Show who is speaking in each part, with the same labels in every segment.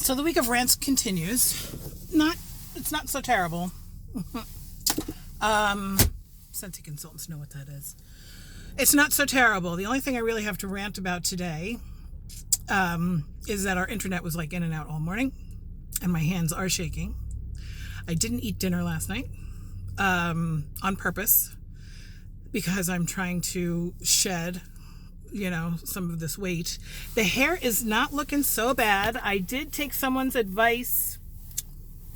Speaker 1: So the week of rants continues. It's not so terrible. Scentsy consultants know what that is. It's not so terrible. The only thing I really have to rant about today is that our internet was like in and out all morning, and my hands are shaking. I didn't eat dinner last night on purpose because I'm trying to shed, some of this weight. The hair is not looking so bad. I did take someone's advice.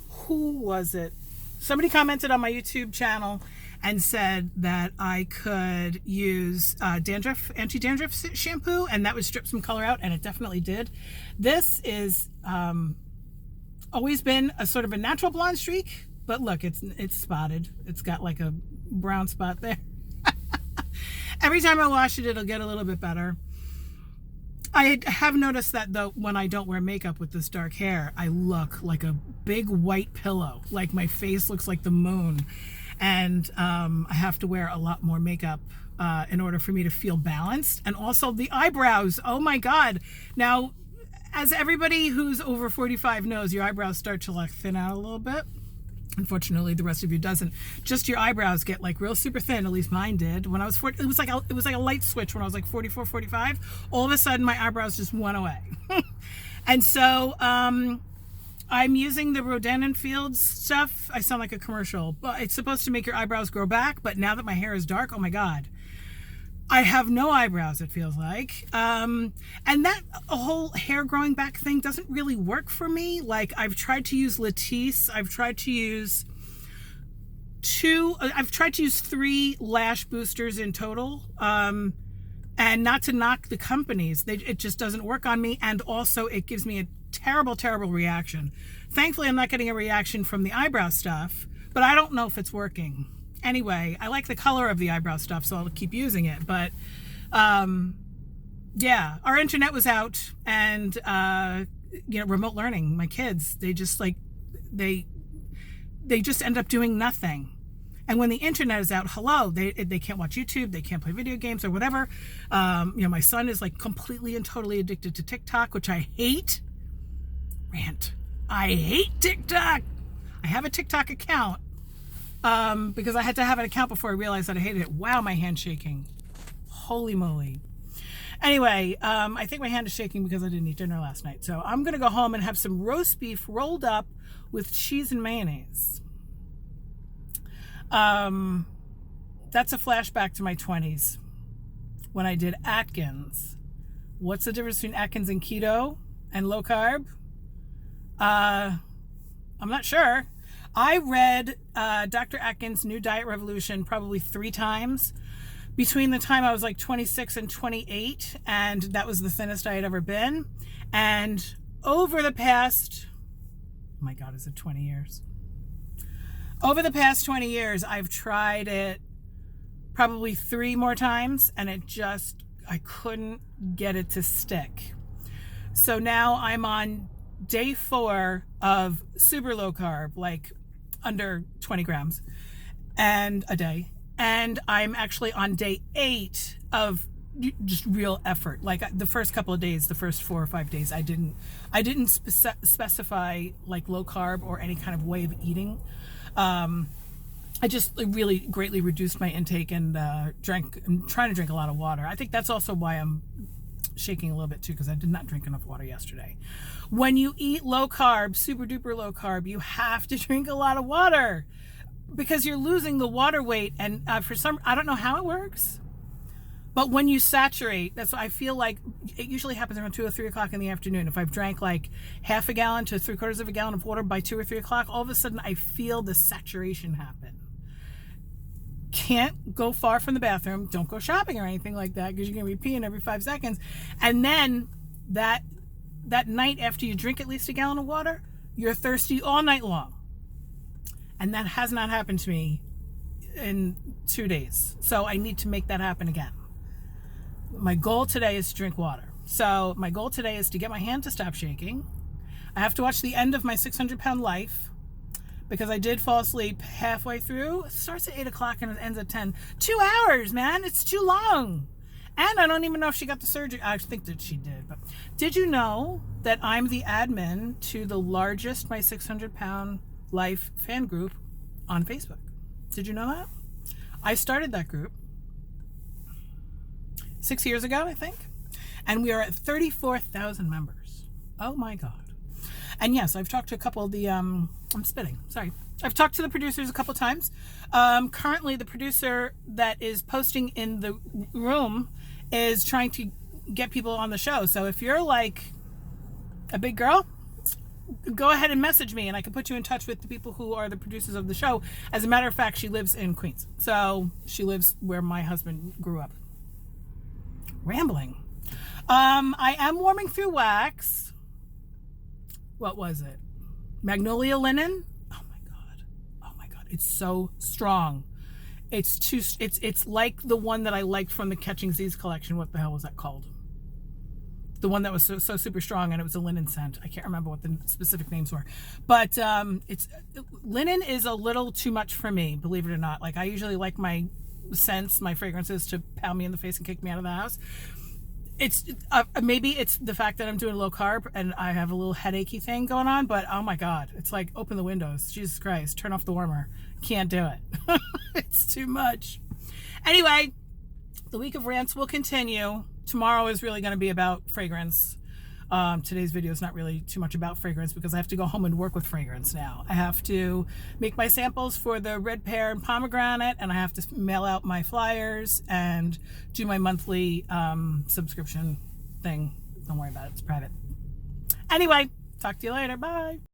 Speaker 1: Who was it? Somebody commented on my YouTube channel and said that I could use anti-dandruff shampoo, and that would strip some color out, and it definitely did. This is always been a sort of a natural blonde streak, but look, it's spotted. It's got like a brown spot there. Every time I wash it, it'll get a little bit better. I have noticed that, though, when I don't wear makeup with this dark hair, I look like a big white pillow. Like my face looks like the moon. And I have to wear a lot more makeup in order for me to feel balanced. And also the eyebrows. Oh, my God. Now, as everybody who's over 45 knows, your eyebrows start to like thin out a little bit. Unfortunately, the rest of you doesn't. Just your eyebrows get like real super thin. At least mine did. When I was 40, it was like a light switch when I was like 44, 45. All of a sudden, my eyebrows just went away. And so I'm using the Rodan & Fields stuff. I sound like a commercial, but it's supposed to make your eyebrows grow back. But now that my hair is dark, oh my God, I have no eyebrows, it feels like. And that whole hair growing back thing doesn't really work for me. Like, I've tried to use Latisse. I've tried to use 3 lash boosters in total. And not to knock the companies, it just doesn't work on me. And also it gives me a terrible, terrible reaction. Thankfully, I'm not getting a reaction from the eyebrow stuff, but I don't know if it's working. Anyway, I like the color of the eyebrow stuff, so I'll keep using it. But, yeah, our internet was out, and, remote learning, my kids, they just end up doing nothing. And when the internet is out, they can't watch YouTube, they can't play video games or whatever. My son is like completely and totally addicted to TikTok, which I hate. Rant. I hate TikTok. I have a TikTok account. Because I had to have an account before I realized that I hated it. Wow, my hand's shaking. Holy moly. Anyway, I think my hand is shaking because I didn't eat dinner last night. So I'm going to go home and have some roast beef rolled up with cheese and mayonnaise. That's a flashback to my 20s when I did Atkins. What's the difference between Atkins and keto and low carb? I'm not sure. I read Dr. Atkins' New Diet Revolution probably 3 times between the time I was like 26 and 28, and that was the thinnest I had ever been. And over the past, oh my God, is it 20 years? Over the past 20 years, I've tried it probably 3 more times, and I couldn't get it to stick. So now I'm on day 4 of super low carb, like under 20 grams and a day. And I'm actually on day 8 of just real effort. Like the first couple of days, the first 4 or 5 days, I didn't specify like low carb or any kind of way of eating. I just really greatly reduced my intake and I'm trying to drink a lot of water. I think that's also why I'm shaking a little bit too, because I did not drink enough water yesterday. When you eat low carb, super duper low carb, you have to drink a lot of water because you're losing the water weight. And I don't know how it works, but when you saturate, that's what I feel like. It usually happens around 2 or 3 o'clock in the afternoon. If I've drank like half a gallon to 3/4 of a gallon of water by 2 or 3 o'clock, all of a sudden I feel the saturation happen. Can't go far from the bathroom. Don't go shopping or anything like that because you're going to be peeing every 5 seconds. And then that night after you drink at least a gallon of water, you're thirsty all night long. And that has not happened to me in 2 days. So I need to make that happen again. My goal today is to drink water. So my goal today is to get my hand to stop shaking. I have to watch the end of my 600-pound life, because I did fall asleep halfway through. It starts at 8 o'clock and it ends at 10. 2 hours, man. It's too long. And I don't even know if she got the surgery. I think that she did. But did you know that I'm the admin to the largest My 600 Pound Life fan group on Facebook. Did you know that? I started that group 6 years ago, I think. And we are at 34,000 members. Oh my God. And yes, I've talked to a couple of the, I'm spitting, sorry. I've talked to the producers a couple times. Currently, the producer that is posting in the room is trying to get people on the show. So if you're like a big girl, go ahead and message me and I can put you in touch with the people who are the producers of the show. As a matter of fact, she lives in Queens. So she lives where my husband grew up. Rambling. I am warming through wax. What was it? Magnolia linen. Oh my God. It's so strong. It's like the one that I liked from the Catching Z's collection. What the hell was that called? The one that was so super strong, and it was a linen scent. I can't remember what the specific names were, but linen is a little too much for me, believe it or not. Like, I usually like my scents, my fragrances to pound me in the face and kick me out of the house. It's maybe it's the fact that I'm doing low carb and I have a little headachy thing going on, but oh my God, it's like, open the windows, Jesus Christ, turn off the warmer. Can't do it. It's too much. Anyway, the week of rants will continue. Tomorrow is really going to be about fragrance. Today's video is not really too much about fragrance because I have to go home and work with fragrance now. I have to make my samples for the red pear and pomegranate, and I have to mail out my flyers and do my monthly subscription thing. Don't worry about it. It's private. Anyway, talk to you later. Bye.